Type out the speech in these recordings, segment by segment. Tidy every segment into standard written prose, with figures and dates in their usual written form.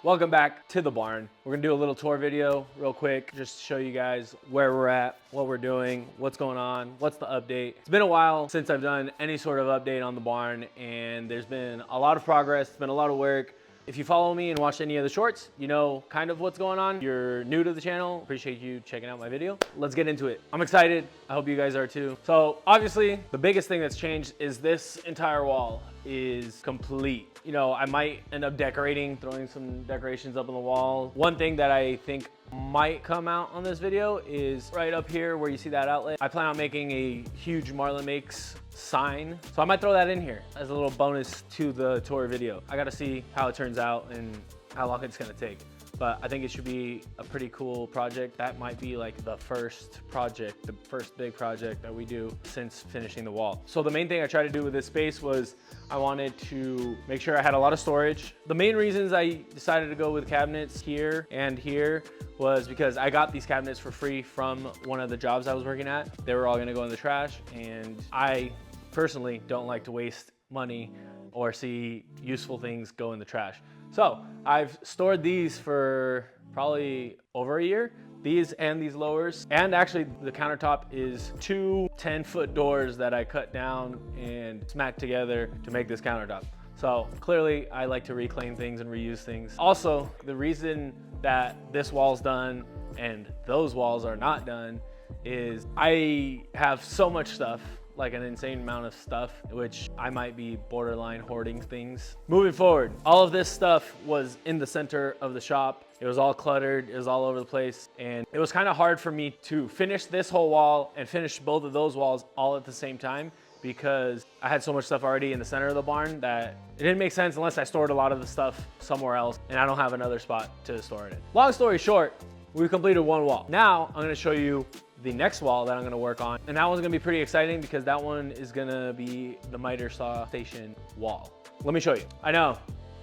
Welcome back to the barn. We're gonna do a little tour video real quick, just to show you guys where we're at, what we're doing, what's going on, what's the update. It's been a while since I've done any sort of update on the barn, and there's been a lot of progress, it's been a lot of work. If you follow me and watch any of the shorts, you know kind of what's going on. If you're new to the channel, appreciate you checking out my video. Let's get into it. I'm excited. I hope you guys are too. So obviously the biggest thing that's changed is this entire wall is complete. You know, I might end up decorating, throwing some decorations up on the wall. One thing that I think might come out on this video is right up here where you see that outlet. I plan on making a huge Marlin Makes sign. So I might throw that in here as a little bonus to the tour video. I gotta see how it turns out and how long it's gonna take. But I think it should be a pretty cool project. That might be like the first project, the first big project that we do since finishing the wall. So the main thing I tried to do with this space was I wanted to make sure I had a lot of storage. The main reasons I decided to go with cabinets here and here was because I got these cabinets for free from one of the jobs I was working at. They were all gonna go in the trash, and I personally don't like to waste money or see useful things go in the trash. So I've stored these for probably over a year, these and these lowers. And actually the countertop is two 10-foot doors that I cut down and smacked together to make this countertop. So clearly I like to reclaim things and reuse things. Also, the reason that this wall's done and those walls are not done is I have so much stuff, like an insane amount of stuff, which I might be borderline hoarding things. Moving forward, all of this stuff was in the center of the shop. It was all cluttered, it was all over the place, and it was kind of hard for me to finish this whole wall and finish both of those walls all at the same time, because I had so much stuff already in the center of the barn that it didn't make sense unless I stored a lot of the stuff somewhere else, and I don't have another spot to store it in. Long story short, we completed one wall. Now I'm gonna show you the next wall that I'm gonna work on. And that one's gonna be pretty exciting because that one is gonna be the miter saw station wall. Let me show you. I know,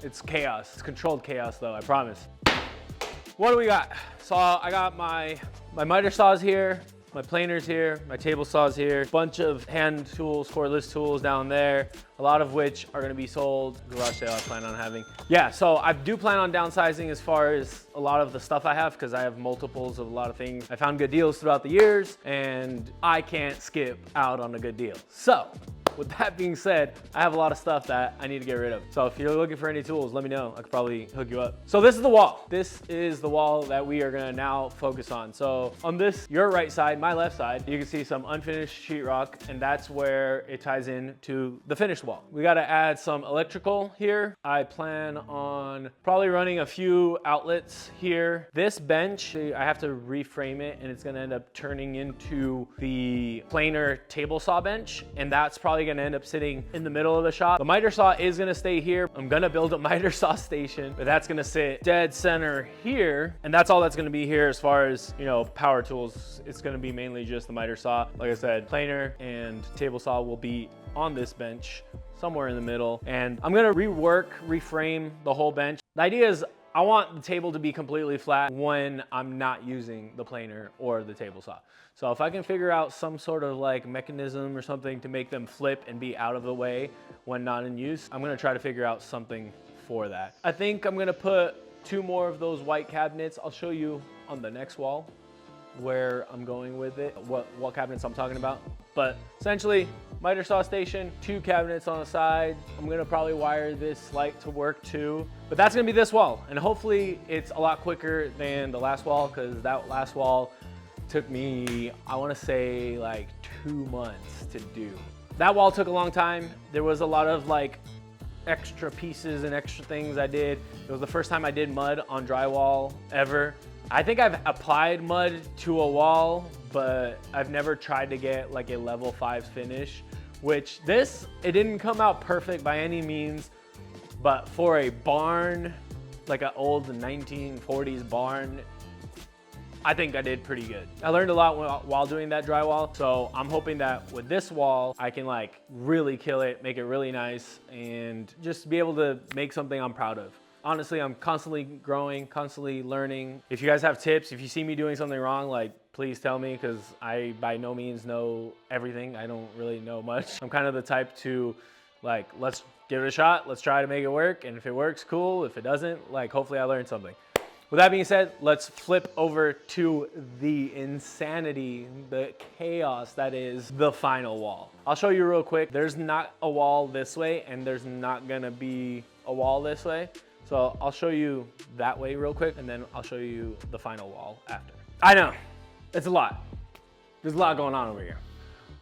it's chaos. It's controlled chaos though, I promise. What do we got? So I got my miter saws here, my planers here, my table saws here, bunch of hand tools, cordless tools down there, a lot of which are gonna be sold. Garage sale I plan on having. Yeah, so I do plan on downsizing as far as a lot of the stuff I have, because I have multiples of a lot of things. I found good deals throughout the years and I can't skip out on a good deal. So with that being said, I have a lot of stuff that I need to get rid of. So if you're looking for any tools, let me know. I could probably hook you up. So this is the wall. This is the wall that we are gonna now focus on. So on this, your right side, my left side, you can see some unfinished sheetrock, and that's where it ties in to the finished wall. We gotta add some electrical here. I plan on probably running a few outlets here. This bench, I have to reframe it, and it's gonna end up turning into the planer table saw bench, and that's probably gonna end up sitting in the middle of the shop. The miter saw is gonna stay here. I'm gonna build a miter saw station, but that's gonna sit dead center here, and that's all that's gonna be here as far as, you know, power tools. It's gonna be mainly just the miter saw. Like I said, planer and table saw will be on this bench somewhere in the middle, and I'm gonna reframe the whole bench. The idea is I want the table to be completely flat when I'm not using the planer or the table saw. So if I can figure out some sort of like mechanism or something to make them flip and be out of the way when not in use, I'm gonna try to figure out something for that. I think I'm gonna put two more of those white cabinets. I'll show you on the next wall where I'm going with it, what cabinets I'm talking about. But essentially, miter saw station, two cabinets on the side. I'm gonna probably wire this light to work too. But that's gonna be this wall. And hopefully it's a lot quicker than the last wall, because that last wall took me, I wanna say like 2 months to do. That wall took a long time. There was a lot of like extra pieces and extra things I did. It was the first time I did mud on drywall ever. I think I've applied mud to a wall, but I've never tried to get like a level 5 finish, which it didn't come out perfect by any means, but for a barn, like an old 1940s barn, I think I did pretty good. I learned a lot while doing that drywall, so I'm hoping that with this wall, I can like really kill it, make it really nice, and just be able to make something I'm proud of. Honestly, I'm constantly growing, constantly learning. If you guys have tips, if you see me doing something wrong, like please tell me, because I by no means know everything. I don't really know much. I'm kind of the type to like, let's give it a shot. Let's try to make it work. And if it works, cool. If it doesn't, like, hopefully I learned something. With that being said, let's flip over to the insanity, the chaos that is the final wall. I'll show you real quick. There's not a wall this way, and there's not gonna be a wall this way. So I'll show you that way real quick, and then I'll show you the final wall after. I know, it's a lot. There's a lot going on over here.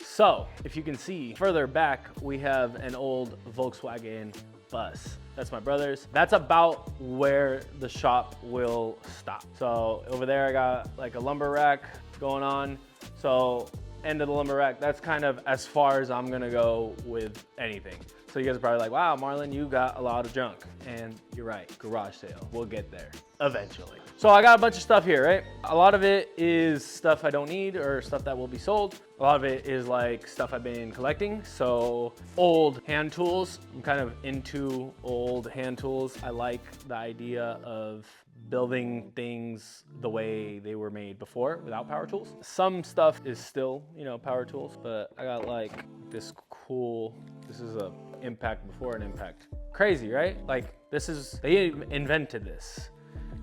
So if you can see further back, we have an old Volkswagen bus. That's my brother's. That's about where the shop will stop. So over there, I got like a lumber rack going on. So end of the lumber rack, that's kind of as far as I'm gonna go with anything. So you guys are probably like, wow, Marlon, you got a lot of junk. And you're right, garage sale. We'll get there eventually. So I got a bunch of stuff here, right? A lot of it is stuff I don't need or stuff that will be sold. A lot of it is like stuff I've been collecting. So old hand tools. I'm kind of into old hand tools. I like the idea of building things the way they were made before without power tools. Some stuff is still, you know, power tools, but I got like this cool, this is a impact before an impact. Crazy, right? Like this is, they invented this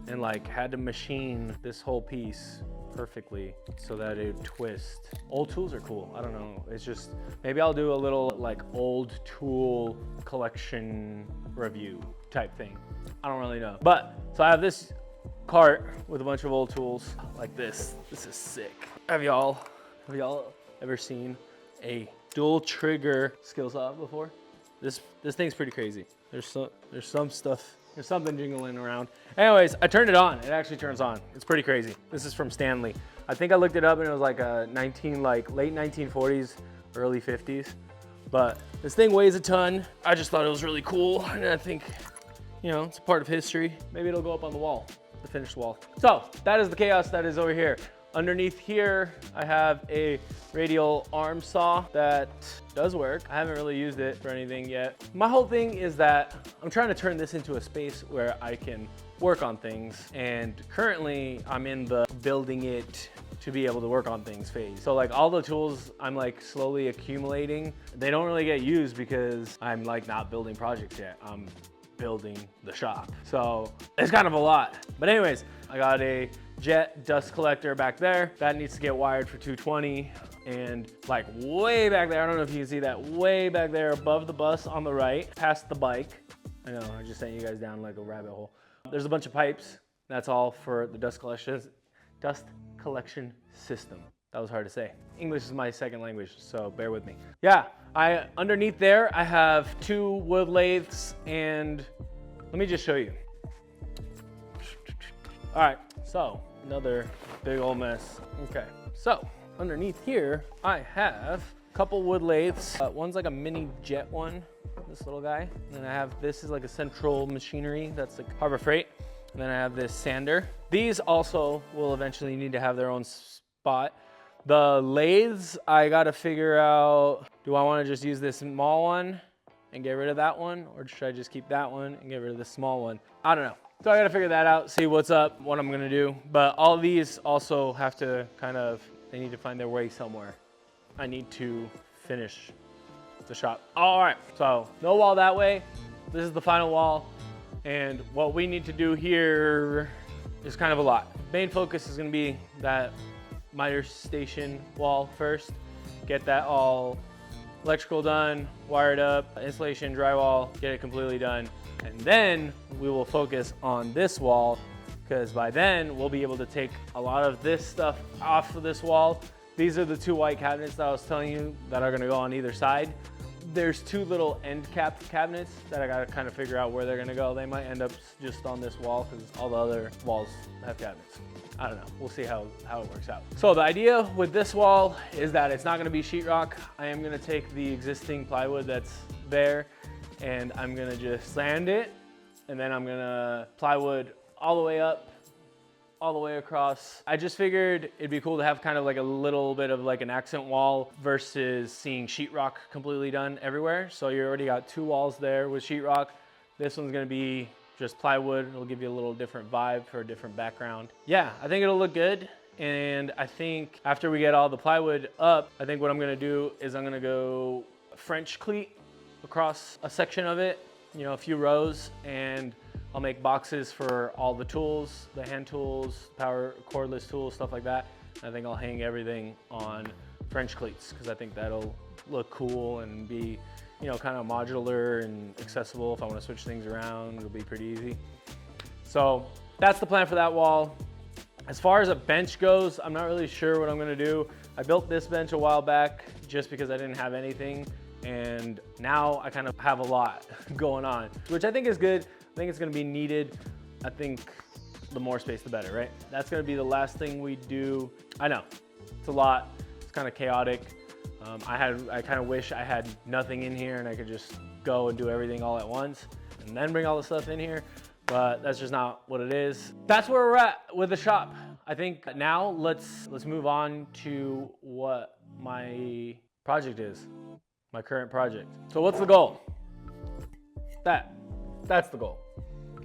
and like had to machine this whole piece perfectly so that it would twist. Old tools are cool. I don't know. It's just, maybe I'll do a little like old tool collection review type thing. I don't really know. But, so I have this cart with a bunch of old tools like this. This is sick. Have y'all ever seen a dual trigger skill saw before? This thing's pretty crazy. There's some stuff. There's something jingling around. Anyways, I turned it on. It actually turns on. It's pretty crazy. This is from Stanley. I think I looked it up and it was like a late 1940s, early 50s. But this thing weighs a ton. I just thought it was really cool. And I think, you know, it's a part of history. Maybe it'll go up on the wall, the finished wall. So that is the chaos that is over here. Underneath here, I have a radial arm saw that does work. I haven't really used it for anything yet. My whole thing is that I'm trying to turn this into a space where I can work on things. And currently I'm in the building it to be able to work on things phase. So like all the tools I'm like slowly accumulating, they don't really get used because I'm like not building projects yet. I'm building the shop. So it's kind of a lot. But anyways, I got a jet dust collector back there. That needs to get wired for 220. And like way back there, I don't know if you can see that, way back there above the bus on the right, past the bike. I know, I just sent you guys down like a rabbit hole. There's a bunch of pipes. That's all for the dust collection system. That was hard to say. English is my second language, so bear with me. Yeah, underneath there, I have 2 wood lathes, and let me just show you. All right, so another big old mess. Okay, so underneath here, I have a couple wood lathes. One's like a mini jet one, this little guy. And then I have, this is like a central machinery that's like Harbor Freight. And then I have this sander. These also will eventually need to have their own spot. The lathes, I gotta figure out, do I wanna just use this small one and get rid of that one? Or should I just keep that one and get rid of the small one? I don't know. So I gotta figure that out, see what's up, what I'm gonna do. But all these also have to kind of, they need to find their way somewhere. I need to finish the shop. All right, so no wall that way. This is the final wall. And what we need to do here is kind of a lot. Main focus is gonna be that miter station wall first. Get that all electrical done, wired up, insulation, drywall, get it completely done. And then we will focus on this wall, because by then we'll be able to take a lot of this stuff off of this wall. These are the 2 white cabinets that I was telling you that are gonna go on either side. There's 2 little end cap cabinets that I gotta kind of figure out where they're gonna go. They might end up just on this wall because all the other walls have cabinets. I don't know, we'll see how it works out. So the idea with this wall is that it's not gonna be sheetrock. I am gonna take the existing plywood that's there and I'm gonna just sand it, and then I'm gonna plywood all the way up, all the way across. I just figured it'd be cool to have kind of like a little bit of like an accent wall versus seeing sheetrock completely done everywhere. So you already got 2 walls there with sheetrock. This one's gonna be just plywood. It'll give you a little different vibe for a different background. Yeah, I think it'll look good. And I think after we get all the plywood up, I think what I'm gonna do is I'm gonna go French cleat across a section of it, you know, a few rows, and I'll make boxes for all the tools, the hand tools, power cordless tools, stuff like that. I think I'll hang everything on French cleats because I think that'll look cool and be, you know, kind of modular and accessible. If I want to switch things around, it'll be pretty easy. So that's the plan for that wall. As far as a bench goes, I'm not really sure what I'm gonna do. I built this bench a while back just because I didn't have anything, and now I kind of have a lot going on, which I think is good. I think it's gonna be needed. I think the more space, the better, right? That's gonna be the last thing we do. I know, it's a lot, it's kind of chaotic. I kind of wish I had nothing in here and I could just go and do everything all at once and then bring all the stuff in here, but that's just not what it is. That's where we're at with the shop. I think now let's move on to what my project is, my current project. So what's the goal? That's the goal.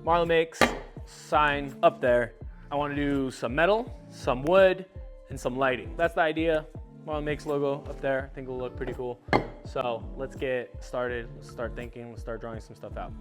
Marlon Makes sign up there. I want to do some metal, some wood, and some lighting. That's the idea. Marlon Makes logo up there. I think it'll look pretty cool. So let's get started. Let's start thinking. Let's start drawing some stuff out.